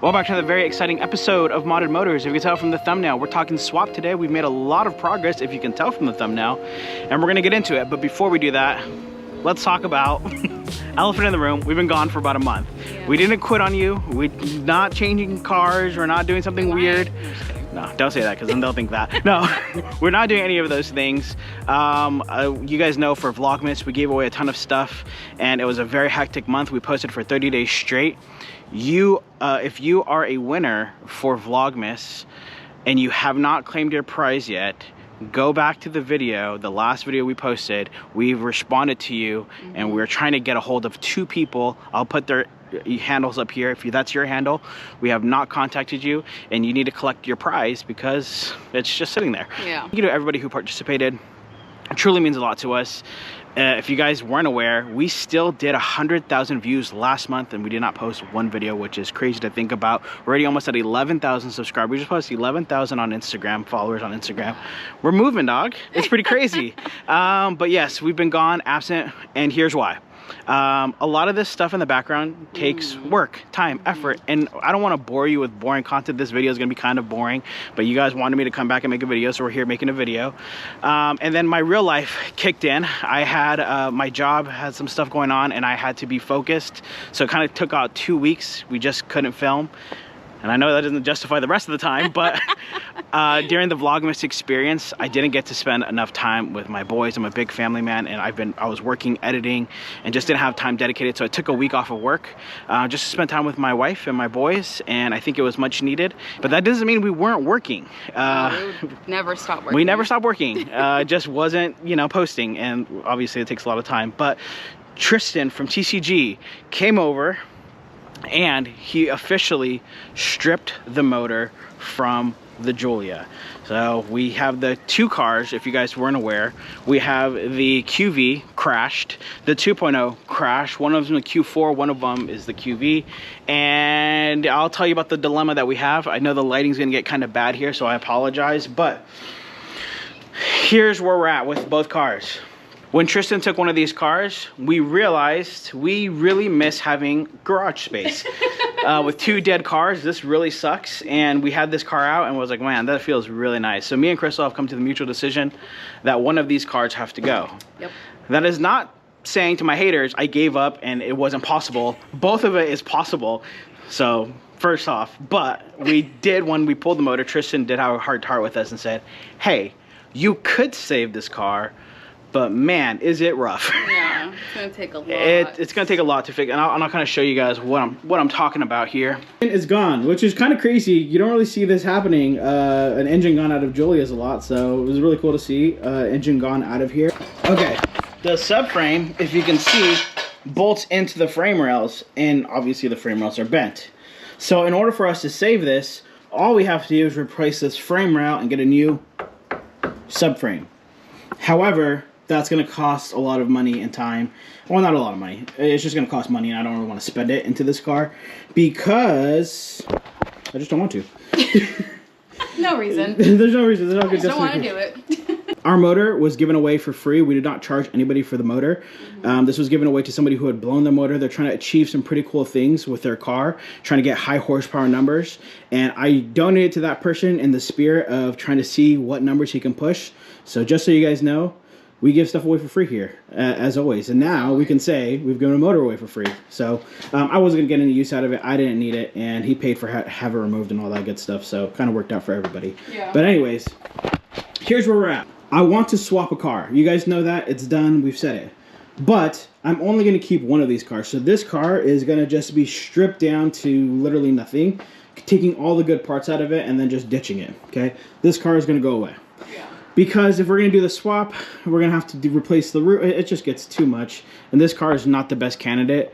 Welcome back to another very exciting episode of Modded Motors. If you can tell from the thumbnail, we're talking swap today. We've made a lot of progress, if you can tell from the thumbnail, and we're gonna get into it. But before we do that, let's talk about elephant in the room. We've been gone for about a month. Yeah. We didn't quit on you. We're not changing cars. We're not doing something weird. No, don't say that because then they'll think that. No, we're not doing any of those things. You guys know for Vlogmas, we gave away a ton of stuff and it was a very hectic month. We posted for 30 days straight. If you are a winner for Vlogmas and you have not claimed your prize yet, go back to the video, the last video we posted. We've responded to you and we're trying to get a hold of 2 people. I'll put their handles up here. If that's your handle, we have not contacted you and you need to collect your prize because it's just sitting there. Yeah. Thank you to everybody who participated. It truly means a lot to us. If you guys weren't aware, we still did 100,000 views last month and we did not post one video, which is crazy to think about. We're already almost at 11,000 subscribers. We just posted 11,000 on Instagram, followers on Instagram. We're moving, dog. It's pretty crazy. But yes, we've been gone, absent, and here's why. A lot of this stuff in the background takes work, time, effort, and I don't want to bore you with boring content. This video is going to be kind of boring, but you guys wanted me to come back and make a video, so we're here making a video. And then my real life kicked in. I had my job had some stuff going on and I had to be focused, so it kind of took out 2 weeks. We just couldn't film. And I know that doesn't justify the rest of the time, but during the Vlogmas experience, I didn't get to spend enough time with my boys. I'm a big family man, and I was working, editing, and just didn't have time dedicated. So I took a week off of work just to spend time with my wife and my boys, and I think it was much needed. But that doesn't mean we weren't working. We never stopped working. We never stopped working. Just wasn't, posting, and obviously it takes a lot of time. But Tristan from TCG came over, and he officially stripped the motor from the Giulia. So we have the 2 cars, if you guys weren't aware. We have the QV crashed, the 2.0 crashed, one of them is the Q4, one of them is the QV. And I'll tell you about the dilemma that we have. I know the lighting's gonna get kind of bad here, so I apologize, but here's where we're at with both cars. When Tristan took one of these cars, we realized we really miss having garage space. With 2 dead cars, this really sucks. And we had this car out and was like, man, that feels really nice. So me and Crystal have come to the mutual decision that one of these cars have to go. Yep. That is not saying to my haters, I gave up and it wasn't possible. Both of it is possible. So first off, but we did, when we pulled the motor, Tristan did have a heart to heart with us and said, hey, you could save this car, but man, is it rough. Yeah, it's gonna take a lot. It's gonna take a lot to fix, and I'll kind of show you guys what I'm talking about here. It's gone, which is kind of crazy. You don't really see this happening. An engine gone out of Giulia's a lot, so it was really cool to see engine gone out of here. Okay, the subframe, if you can see, bolts into the frame rails, and obviously the frame rails are bent. So in order for us to save this, all we have to do is replace this frame rail and get a new subframe. However, that's going to cost a lot of money and time. Well, not a lot of money. It's just going to cost money, and I don't really want to spend it into this car because I just don't want to. No reason. There's no reason. There's no I just don't want to do it. Our motor was given away for free. We did not charge anybody for the motor. This was given away to somebody who had blown their motor. They're trying to achieve some pretty cool things with their car, trying to get high horsepower numbers. And I donated to that person in the spirit of trying to see what numbers he can push. So just so you guys know, we give stuff away for free here, as always. And now we can say we've given a motor away for free. So I wasn't going to get any use out of it. I didn't need it. And he paid for have it removed and all that good stuff. So kind of worked out for everybody. Yeah. But anyways, here's where we're at. I want to swap a car. You guys know that. It's done. We've said it. But I'm only going to keep one of these cars. So this car is going to just be stripped down to literally nothing, taking all the good parts out of it and then just ditching it. Okay. This car is going to go away. Because if we're going to do the swap, we're going to have to replace the roof. It just gets too much. And this car is not the best candidate.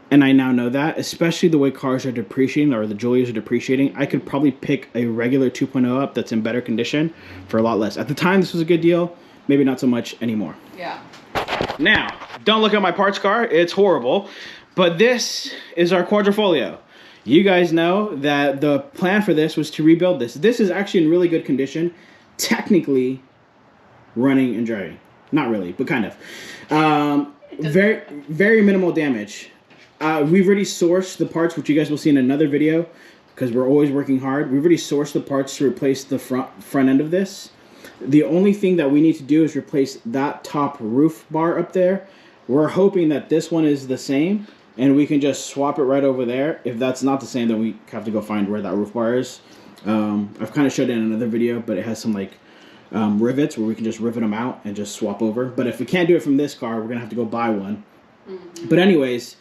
And I now know that, especially the way cars are depreciating, or the Giulias are depreciating. I could probably pick a regular 2.0 up that's in better condition for a lot less. At the time, this was a good deal. Maybe not so much anymore. Yeah. Now, don't look at my parts car. It's horrible. But this is our Quadrifoglio. You guys know that the plan for this was to rebuild this. This is actually in really good condition. Technically running and driving. Not really, but kind of. Very minimal damage. we've already sourced the parts, which you guys will see in another video, because we're always working hard. We've already sourced the parts to replace the front end of this. The only thing that we need to do is replace that top roof bar up there. We're hoping that this one is the same, and we can just swap it right over there. If that's not the same, then we have to go find where that roof bar is. I've kind of showed it in another video, but it has some like rivets where we can just rivet them out and just swap over. But if we can't do it from this car, we're gonna have to go buy one. But anyways,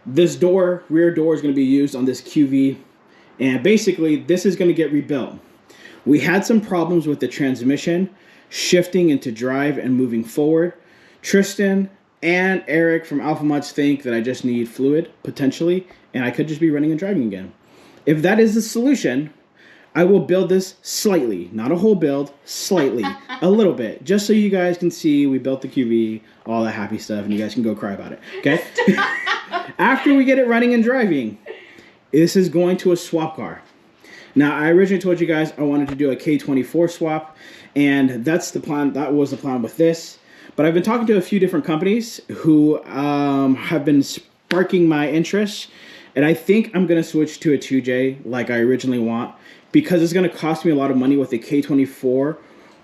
this rear door is gonna be used on this QV, and basically this is gonna get rebuilt. We had some problems with the transmission shifting into drive and moving forward. Tristan and Eric from Alpha Mods think that I just need fluid, potentially, and I could just be running and driving again. If that is the solution, I will build this slightly, not a whole build, slightly, a little bit, just so you guys can see we built the QV, all that happy stuff, and you guys can go cry about it, okay? After we get it running and driving, this is going to a swap car. Now, I originally told you guys I wanted to do a K24 swap, and that's the plan. That was the plan with this. But I've been talking to a few different companies who have been sparking my interest, and I think I'm going to switch to a 2J like I originally want, because it's going to cost me a lot of money with a K24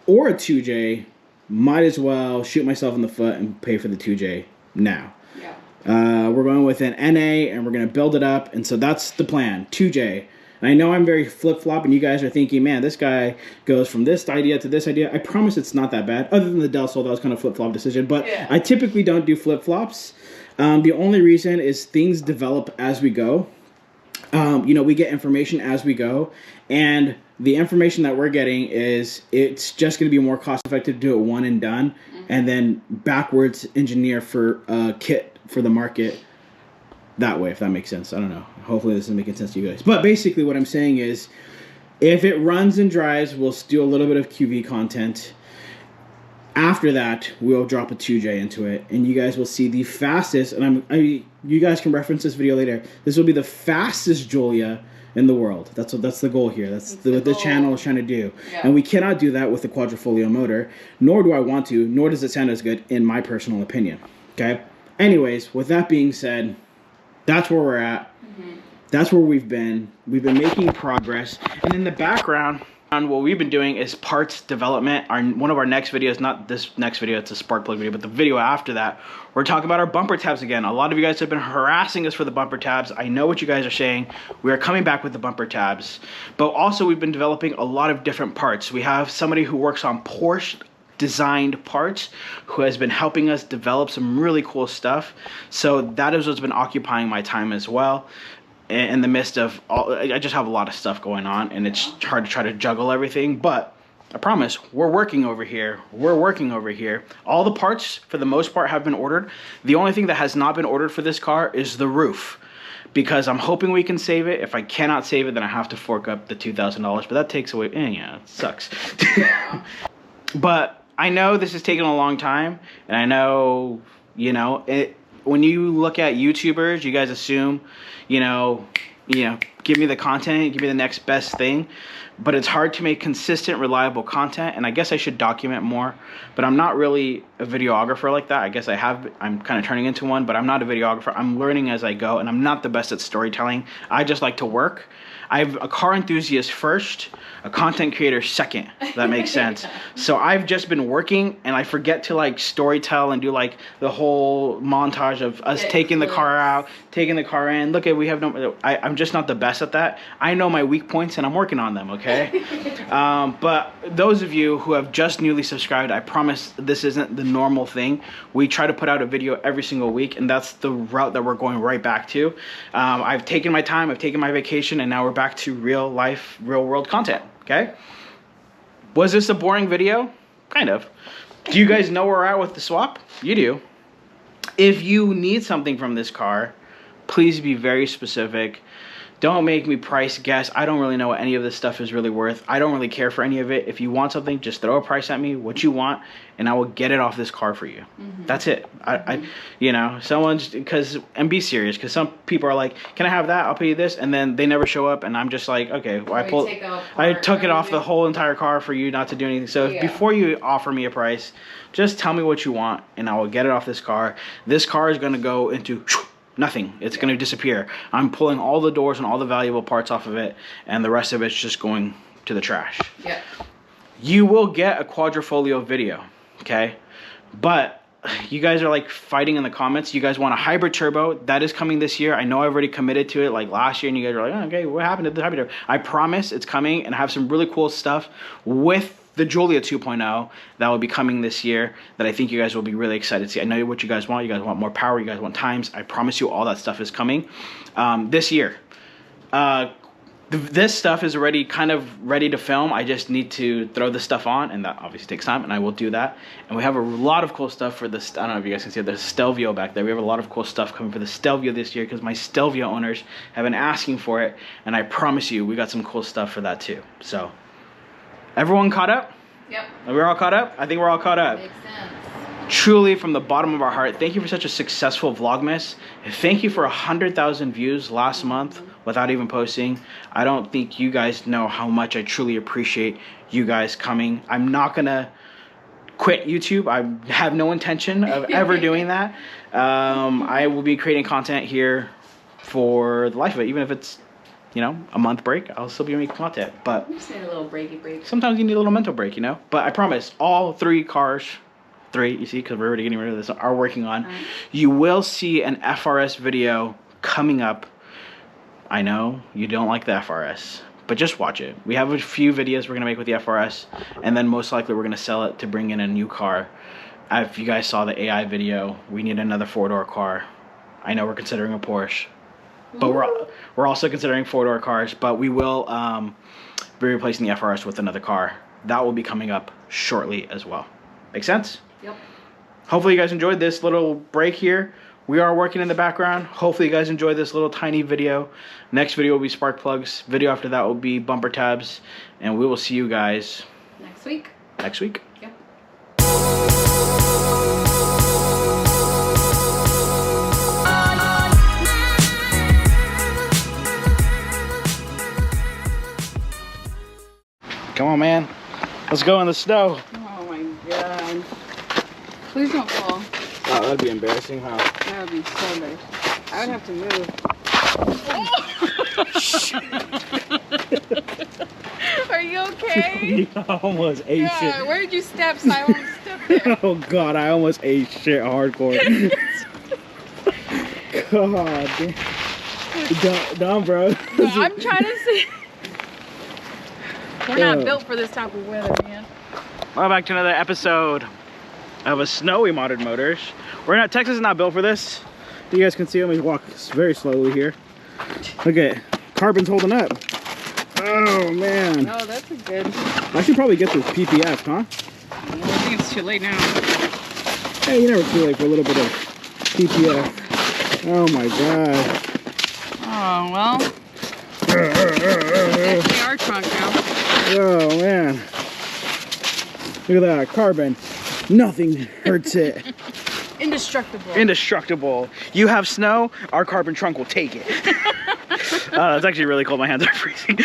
or a 2J. Might as well shoot myself in the foot and pay for the 2J now. Yeah. We're going with an NA, and we're going to build it up, and so that's the plan, 2J. And I know I'm very flip-flop, and you guys are thinking, man, this guy goes from this idea to this idea. I promise it's not that bad, other than the Del Sol, that was kind of a flip-flop decision. But yeah. I typically don't do flip-flops. The only reason is things develop as we go. You know, we get information as we go. And the information that we're getting is it's just going to be more cost-effective to do it one and done, and then backwards engineer for a kit for the market that way, if that makes sense. I don't know. Hopefully this is making sense to you guys. But basically what I'm saying is, if it runs and drives, we'll do a little bit of QV content. After that, we'll drop a 2J into it, and you guys will see the fastest, and you guys can reference this video later. This will be the fastest Giulia in the world. That's the goal here. That's what the channel is trying to do. Yeah. And we cannot do that with the Quadrifoglio motor, nor do I want to, nor does it sound as good, in my personal opinion. Okay? Anyways, with that being said, that's where we're at. That's where we've been. We've been making progress. And in the background, what we've been doing is parts development. One of our next videos, not this next video, it's a spark plug video, but the video after that, we're talking about our bumper tabs again. A lot of you guys have been harassing us for the bumper tabs. I know what you guys are saying. We are coming back with the bumper tabs. But also we've been developing a lot of different parts. We have somebody who works on Porsche designed parts who has been helping us develop some really cool stuff. So that is what's been occupying my time as well. In the midst of I just have a lot of stuff going on, and it's hard to try to juggle everything, but I promise we're working over here. We're working over here. All the parts, for the most part, have been ordered. The only thing that has not been ordered for this car is the roof, because I'm hoping we can save it. If I cannot save it, then I have to fork up the $2,000, but that takes away, yeah, it sucks. But I know this is taking a long time, and I know, you know, when you look at YouTubers, you guys assume, you know, give me the content, give me the next best thing. But it's hard to make consistent, reliable content, and I guess I should document more. But I'm not really a videographer like that. I guess I'm kind of turning into one, but I'm not a videographer. I'm learning as I go, and I'm not the best at storytelling. I just like to work. I'm a car enthusiast first, a content creator second, if that makes sense. So I've just been working, and I forget to like storytell and do like the whole montage of us taking the car out, taking the car in. Look at, we have no, I'm just not the best at that. I know my weak points, and I'm working on them, okay? But those of you who have just newly subscribed, I promise this isn't the normal thing. We try to put out a video every single week, and that's the route that we're going right back to. I've taken my time, I've taken my vacation, and now we're back to real life, real world content, okay? Was this a boring video? Kind of. Do you guys know where we're at with the swap? You do. If you need something from this car, please be very specific. Don't make me price guess. I don't really know what any of this stuff is really worth. I don't really care for any of it. If you want something, just throw a price at me, what you want, and I will get it off this car for you. That's it. I you know, and be serious, because some people are like, can I have that? I'll pay you this, and then they never show up, and I'm just like, okay, well, I took it off the whole entire car for you not to do anything. So before you offer me a price, just tell me what you want, and I will get it off this car. This car is going to go into Nothing. It's going to disappear. I'm pulling all the doors and all the valuable parts off of it, and the rest of it's just going to the trash. Yeah. You will get a Quadrifoglio video, okay? But you guys are like fighting in the comments. You guys want a hybrid turbo. That is coming this year. I know I've already committed to it like last year, and you guys are like, oh, okay, what happened to the hybrid turbo? I promise it's coming, and I have some really cool stuff with the Giulia 2.0 that will be coming this year that I think you guys will be really excited to see. I know what you guys want. You guys want more power. You guys want times. I promise you all that stuff is coming this year. This stuff is already kind of ready to film. I just need to throw the stuff on, and that obviously takes time, and I will do that. And we have a lot of cool stuff for this. I don't know if you guys can see it. There's Stelvio back there. We have a lot of cool stuff coming for the Stelvio this year because my Stelvio owners have been asking for it, and I promise you we got some cool stuff for that too. So everyone caught up? Yep. Are we all caught up? I think we're all caught up. Makes sense. Truly, from the bottom of our heart, thank you for such a successful Vlogmas. Thank you for 100,000 views last month without even posting. I don't think you guys know how much I truly appreciate you guys coming. I'm not gonna quit YouTube. I have no intention of ever doing that. I will be creating content here for the life of it, even if it's, you know, a month break. I'll still be making content. But You just need a little breaky break. sometimes you need a little mental break, you know. But I promise, all 3 cars. 3, you see, because we're already getting rid of this, are working on. You will see an FRS video coming up. I know you don't like the FRS, but just watch it. We have a few videos we're gonna make with the FRS, and then most likely we're gonna sell it to bring in a new car. If you guys saw the AI video, we need another 4-door car. I know we're considering a Porsche, but we're also considering 4-door cars. But we will be replacing the FRS with another car. That will be coming up shortly as well. Make sense? Yep. Hopefully you guys enjoyed this little break here. We are working in the background. Hopefully you guys enjoyed this little tiny video. Next video will be spark plugs. Video after that will be bumper tabs. And we will see you guys Next week. next week. Yep. Come on, man. Let's go in the snow. Oh my god. Please don't fall. Oh, that'd be embarrassing, huh? That would be so nice. I would have to move. Are you okay? I almost ate Yeah, where did you step so I won't step there? Oh god, I almost ate shit hardcore. God. Dumb, bro. No, I'm trying to see. We're not built for this type of weather, man. Welcome back to another episode of a snowy Modern Motors. Texas is not built for this. You guys can see him, he walks very slowly here. Look at carbon's holding up. Oh man. Oh, that's a good. I should probably get this PPF, huh? I think it's too late now. Hey, you never too late for a little bit of PPF. Oh my god. Oh, well. Definitely our trunk now. Oh man. Look at that, carbon. Nothing hurts it. Indestructible. Indestructible. You have snow, our carbon trunk will take it. That's actually really cold. My hands are freezing.